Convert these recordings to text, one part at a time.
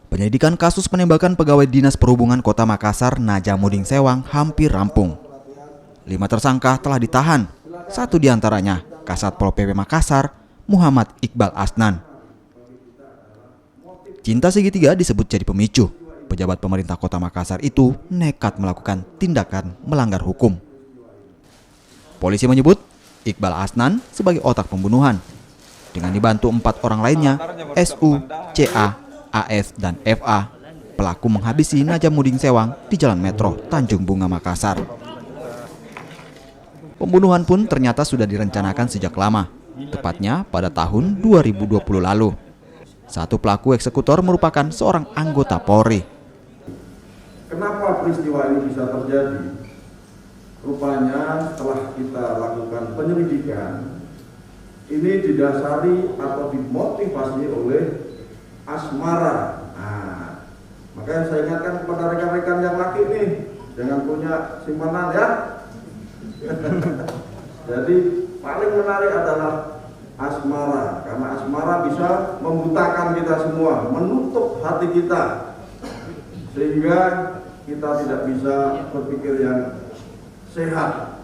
Penyelidikan kasus penembakan pegawai Dinas Perhubungan Kota Makassar Najamuddin Sewang hampir rampung. 5 tersangka telah ditahan, 1 diantaranya Kasat Pol PP Makassar, Muhammad Iqbal Asnan. Cinta segitiga disebut jadi pemicu. Pejabat pemerintah Kota Makassar itu nekat melakukan tindakan melanggar hukum. Polisi menyebut Iqbal Asnan sebagai otak pembunuhan. Dengan dibantu 4 orang lainnya, SU, CA, AS, dan FA, pelaku menghabisi Najamuddin Sewang di Jalan Metro Tanjung Bunga Makassar. Pembunuhan pun ternyata sudah direncanakan sejak lama, tepatnya pada tahun 2020 lalu. Satu pelaku eksekutor merupakan seorang anggota Polri. Kenapa peristiwa ini bisa terjadi? Rupanya setelah kita lakukan penyelidikan, ini didasari atau dimotivasi oleh asmara. Nah, makanya saya ingatkan kepada rekan-rekan yang laki nih, jangan punya simpanan ya. Jadi paling menarik adalah asmara, karena asmara bisa membutakan kita semua, menutup hati kita, sehingga kita tidak bisa berpikir yang sehat.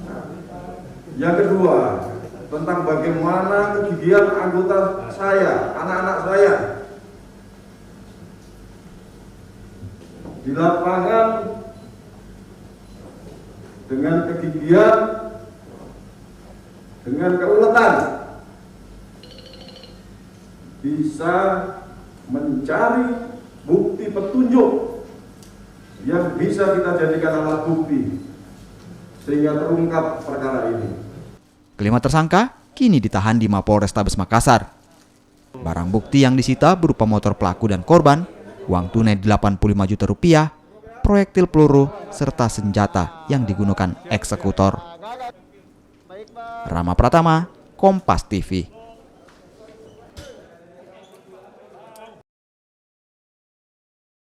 Nah, yang kedua, tentang bagaimana kegigihan anggota saya, anak-anak saya di lapangan dengan kegigihan, dengan keuletan bisa mencari bukti petunjuk yang bisa kita jadikan alat bukti sehingga terungkap perkara ini. Kelima tersangka kini ditahan di Mapolrestabes Makassar. Barang bukti yang disita berupa motor pelaku dan korban, uang tunai 85 juta rupiah, proyektil peluru, serta senjata yang digunakan eksekutor. Rama Pratama, Kompas TV.